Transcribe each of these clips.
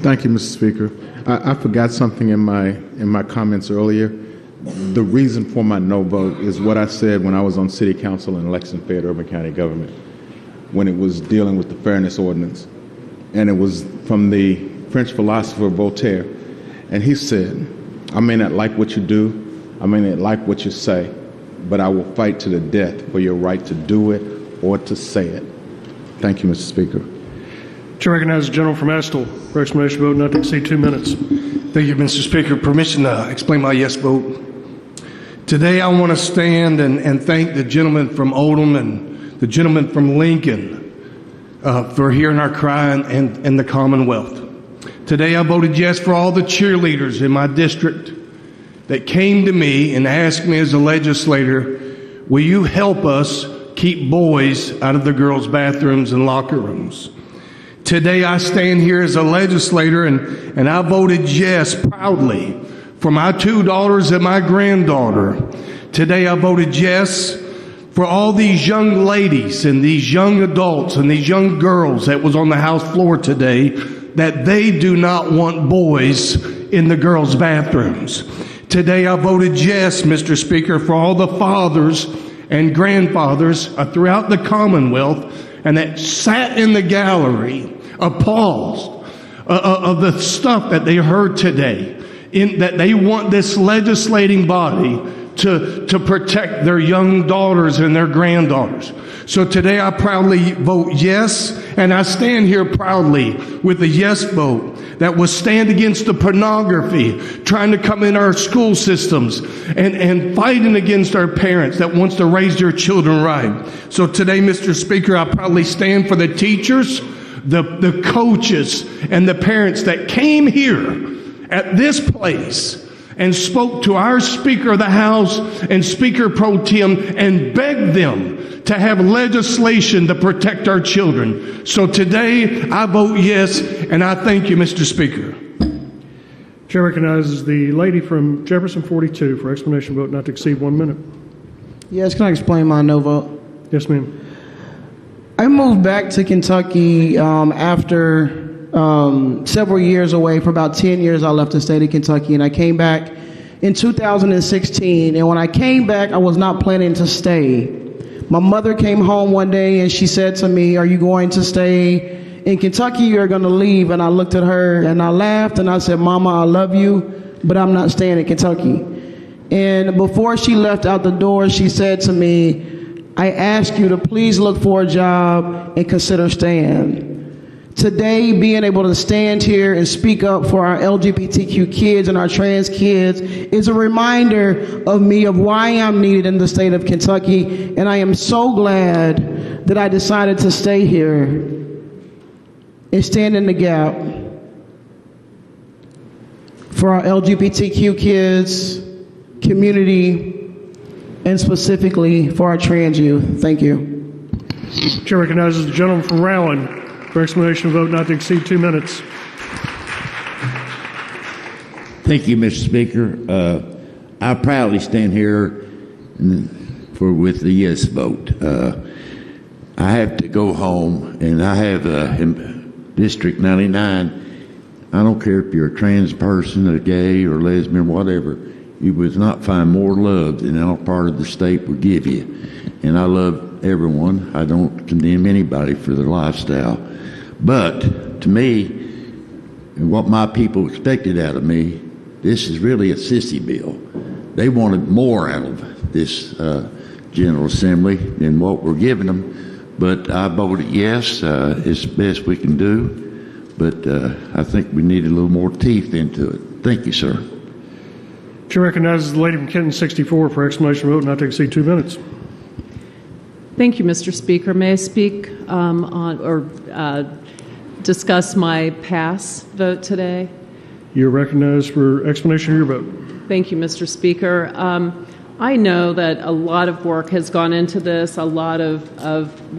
Thank you, Mr. Speaker. I forgot something in my comments earlier. The reason for my no vote is what I said when I was on City Council in Lexington Fayette Urban County Government, when it was dealing with the Fairness Ordinance. And it was from the French philosopher Voltaire. And he said, I may not like what you do, I may not like what you say, but I will fight to the death for your right to do it or to say it. Thank you, Mr. Speaker. Chair recognizes the gentleman from Estill for explanation of vote not to exceed 2 minutes. Thank you, Mr. Speaker. Permission to explain my yes vote. Today I want to stand and thank the gentleman from Oldham and the gentleman from Lincoln for hearing our cry and the Commonwealth. Today I voted yes for all the cheerleaders in my district that came to me and asked me as a legislator, will you help us keep boys out of the girls' bathrooms and locker rooms? Today I stand here as a legislator and I voted yes proudly for my 2 daughters and my granddaughter. Today I voted yes for all these young ladies and these young adults and these young girls that was on the House floor today, that they do not want boys in the girls' bathrooms. Today I voted yes, Mr. Speaker, for all the fathers and grandfathers throughout the Commonwealth and that sat in the gallery appalled of the stuff that they heard today, that they want this legislating body to protect their young daughters and their granddaughters. So today I proudly vote yes, and I stand here proudly with a yes vote that will stand against the pornography trying to come in our school systems and fighting against our parents that wants to raise their children right. So today, Mr. Speaker, I proudly stand for the teachers, the coaches, and the parents that came here at this place and spoke to our Speaker of the House and Speaker Pro Tem and begged them to have legislation to protect our children. So today, I vote yes, and I thank you, Mr. Speaker. Chair recognizes the lady from Jefferson 42 for explanation of vote not to exceed 1 minute. Yes, can I explain my no vote? Yes, ma'am. I moved back to Kentucky after several years away. For about 10 years, I left the state of Kentucky, and I came back in 2016. And when I came back, I was not planning to stay. My mother came home one day, and she said to me, are you going to stay in Kentucky or are you going to leave? And I looked at her, and I laughed, and I said, Mama, I love you, but I'm not staying in Kentucky. And before she left out the door, she said to me, I ask you to please look for a job and consider staying. Today, being able to stand here and speak up for our LGBTQ kids and our trans kids is a reminder of me of why I'm needed in the state of Kentucky, and I am so glad that I decided to stay here and stand in the gap for our LGBTQ kids, community, and specifically for our trans youth. Thank you. Chair recognizes the gentleman from Rowland for explanation of vote not to exceed 2 minutes. Thank you, Mr. Speaker. I proudly stand here with the yes vote. I have to go home, and I have in District 99. I don't care if you're a trans person, a gay or lesbian, whatever. You would not find more love than our part of the state would give you. And I love everyone. I don't condemn anybody for their lifestyle. But to me, and what my people expected out of me, this is really a sissy bill. They wanted more out of this General Assembly than what we're giving them. But I voted yes. It's the best we can do. But I think we need a little more teeth into it. Thank you, sir. Chair recognizes the lady from Kenton 64 for explanation of vote not to exceed 2 minutes. Thank you, Mr. Speaker. May I speak on or discuss my pass vote today? You're recognized for explanation of your vote. Thank you, Mr. Speaker. I know that a lot of work has gone into this, a lot of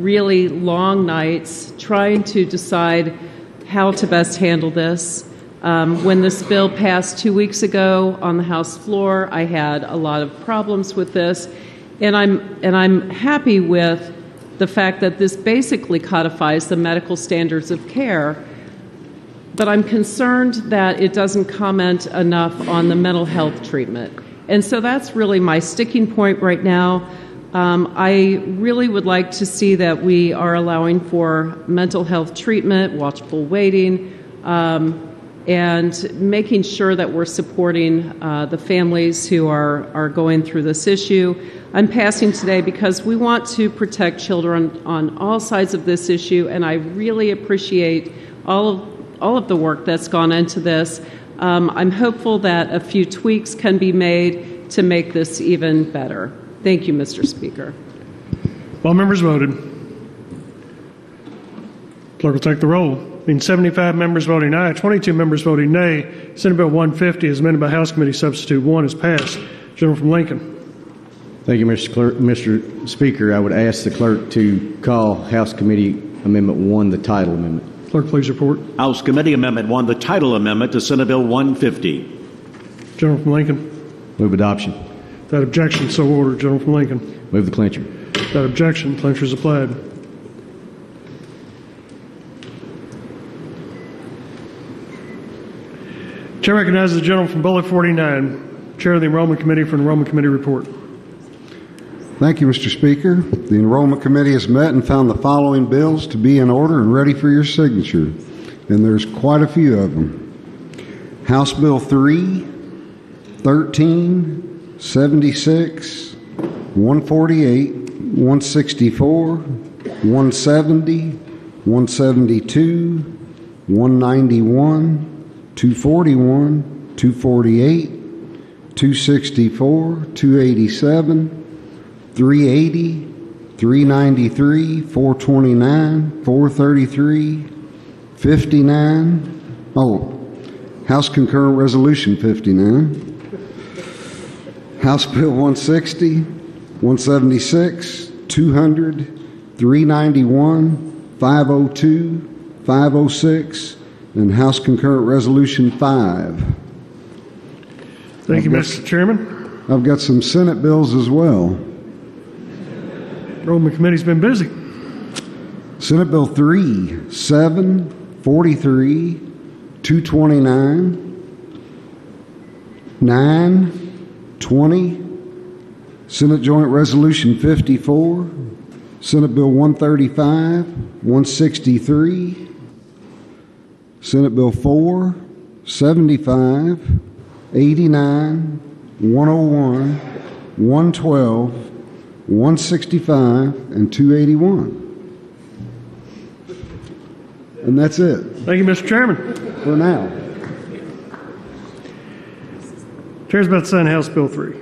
really long nights trying to decide how to best handle this. When this bill passed 2 weeks ago on the House floor, I had a lot of problems with this, and I'm happy with the fact that this basically codifies the medical standards of care. but I'm concerned that it doesn't comment enough on the mental health treatment. And so that's really my sticking point right now. I really would like to see that we are allowing for mental health treatment, watchful waiting, and making sure that we're supporting the families who are going through this issue. I'm passing today because we want to protect children on all sides of this issue, and I really appreciate all of the work that's gone into this. I'm hopeful that a few tweaks can be made to make this even better. Thank you, Mr. Speaker. All members voted. Clerk will take the roll. Being 75 members voting aye, 22 members voting nay, Senate Bill 150 as amended by House Committee Substitute 1 is passed. Gentleman from Lincoln. Thank you, Mr. Speaker. I would ask the clerk to call House Committee Amendment 1 the title amendment. Clerk, please report. House Committee Amendment 1, the title amendment to Senate Bill 150. Gentleman from Lincoln. Move adoption. That objection, so ordered. Gentleman from Lincoln. Move the clincher. That objection, clincher is applied. Chair recognizes the gentleman from Bullock 49, Chair of the Enrollment Committee for an Enrollment Committee report. Thank you, Mr. Speaker. The Enrollment Committee has met and found the following bills to be in order and ready for your signature, and there's quite a few of them. House Bill 3, 13, 76, 148, 164, 170, 172, 191, 241, 248, 264, 287, 380, 393, 429, 433, 59. House Concurrent Resolution 59. House Bill 160, 176, 200, 391, 502, 506, and House Concurrent Resolution 5. Thank you, Mr. Chairman. I've got some Senate bills as well. Enrollment Committee's been busy. Senate Bill 3, 7, 43, 229, 9, 20, Senate Joint Resolution 54, Senate Bill 135, 163, Senate Bill 4, 75, 89, 101, 112, 165, and 281. And that's it Thank you, Mr. Chairman. for now. Chair's about to sign House Bill 3.